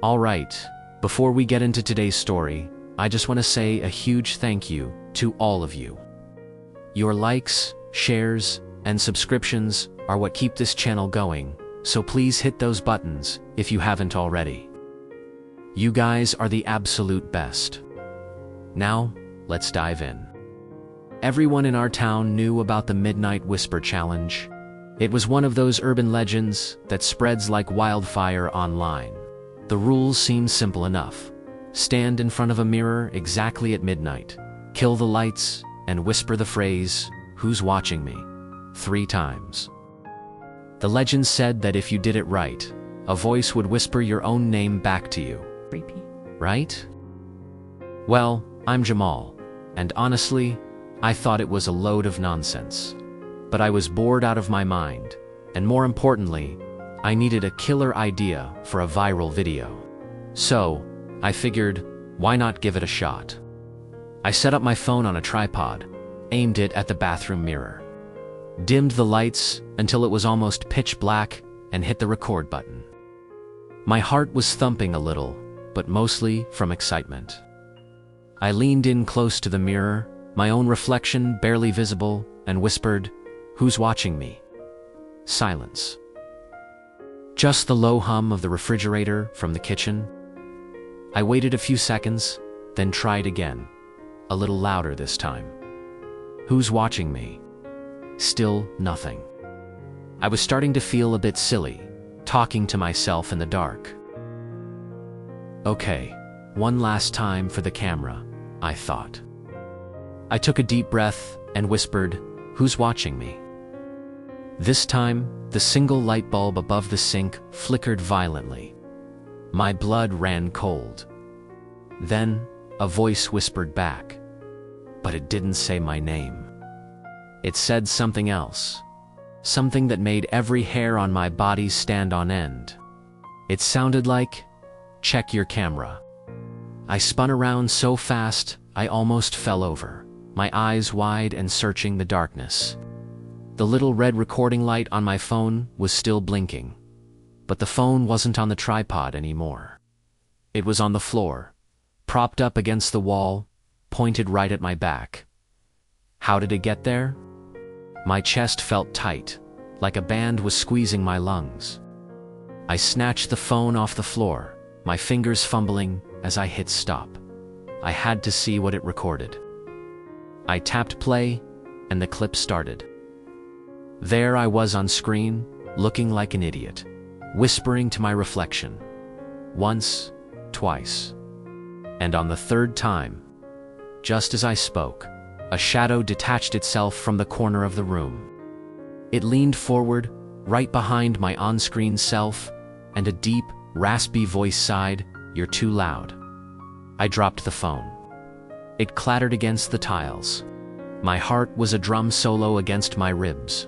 Alright, before we get into today's story, I just want to say a huge thank you to all of you. Your likes, shares, and subscriptions are what keep this channel going, so please hit those buttons if you haven't already. You guys are the absolute best. Now, let's dive in. Everyone in our town knew about the Midnight Whisper Challenge. It was one of those urban legends that spreads like wildfire online. The rules seemed simple enough. Stand in front of a mirror exactly at midnight, kill the lights, and whisper the phrase, "Who's watching me?" 3 times. The legend said that if you did it right, a voice would whisper your own name back to you. Creepy. Right? Well, I'm Jamal, and honestly, I thought it was a load of nonsense. But I was bored out of my mind, and more importantly, I needed a killer idea for a viral video. So, I figured, why not give it a shot? I set up my phone on a tripod, aimed it at the bathroom mirror, dimmed the lights until it was almost pitch black, and hit the record button. My heart was thumping a little, but mostly from excitement. I leaned in close to the mirror, my own reflection barely visible, and whispered, "Who's watching me?" Silence. Just the low hum of the refrigerator from the kitchen. I waited a few seconds, then tried again, a little louder this time. "Who's watching me?" Still nothing. I was starting to feel a bit silly, talking to myself in the dark. Okay, one last time for the camera, I thought. I took a deep breath and whispered, "Who's watching me?" This time, the single light bulb above the sink flickered violently. My blood ran cold. Then, a voice whispered back, but it didn't say my name. It said something else, something that made every hair on my body stand on end. It sounded like, "Check your camera." I spun around so fast, I almost fell over, my eyes wide and searching the darkness. The little red recording light on my phone was still blinking, but the phone wasn't on the tripod anymore. It was on the floor, propped up against the wall, pointed right at my back. How did it get there? My chest felt tight, like a band was squeezing my lungs. I snatched the phone off the floor, my fingers fumbling as I hit stop. I had to see what it recorded. I tapped play, and the clip started. There I was on screen, looking like an idiot, whispering to my reflection. Once, twice. And on the 3rd time, just as I spoke, a shadow detached itself from the corner of the room. It leaned forward, right behind my on-screen self, and a deep, raspy voice sighed, "You're too loud." I dropped the phone. It clattered against the tiles. My heart was a drum solo against my ribs.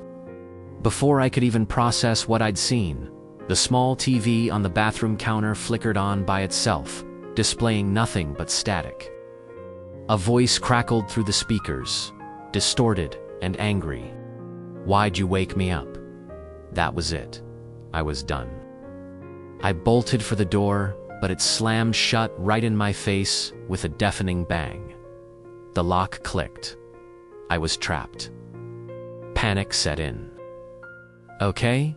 Before I could even process what I'd seen, the small TV on the bathroom counter flickered on by itself, displaying nothing but static. A voice crackled through the speakers, distorted and angry. "Why'd you wake me up?" That was it. I was done. I bolted for the door, but it slammed shut right in my face with a deafening bang. The lock clicked. I was trapped. Panic set in. Okay?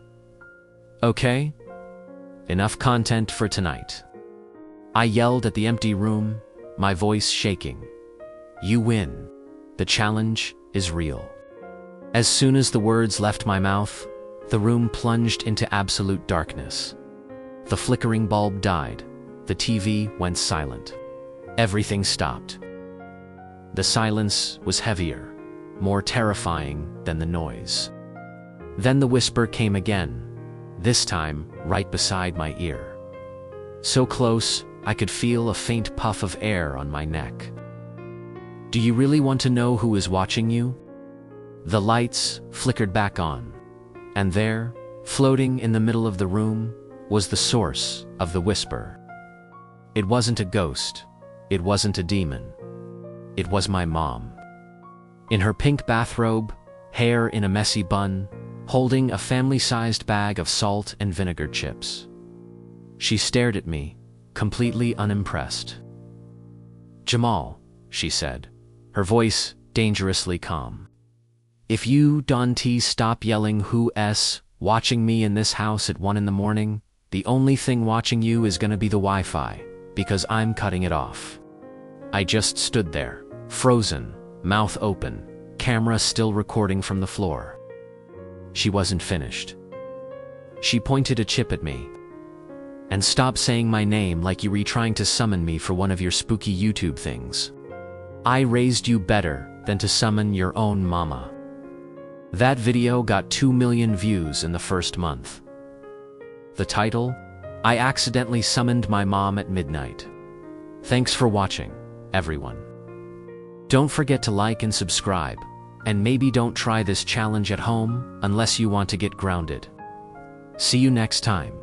Enough content for tonight. I yelled at the empty room, my voice shaking. "You win. The challenge is real." As soon as the words left my mouth, the room plunged into absolute darkness. The flickering bulb died. The TV went silent. Everything stopped. The silence was heavier, more terrifying than the noise. Then the whisper came again, this time right beside my ear. So close, I could feel a faint puff of air on my neck. "Do you really want to know who is watching you?" The lights flickered back on, and there, floating in the middle of the room, was the source of the whisper. It wasn't a ghost. It wasn't a demon. It was my mom. In her pink bathrobe, hair in a messy bun, holding a family-sized bag of salt and vinegar chips. She stared at me, completely unimpressed. "Jamal," she said, her voice dangerously calm. "If you don't stop yelling who's watching me in this house at 1 in the morning, the only thing watching you is gonna be the Wi-Fi, because I'm cutting it off." I just stood there, frozen, mouth open, camera still recording from the floor. She wasn't finished. She pointed a chip at me. "And stop saying my name like you were trying to summon me for one of your spooky YouTube things. I raised you better than to summon your own mama." That video got 2 million views in the first month. The title? I accidentally summoned my mom at midnight. Thanks for watching, everyone. Don't forget to like and subscribe, and maybe don't try this challenge at home unless you want to get grounded. See you next time.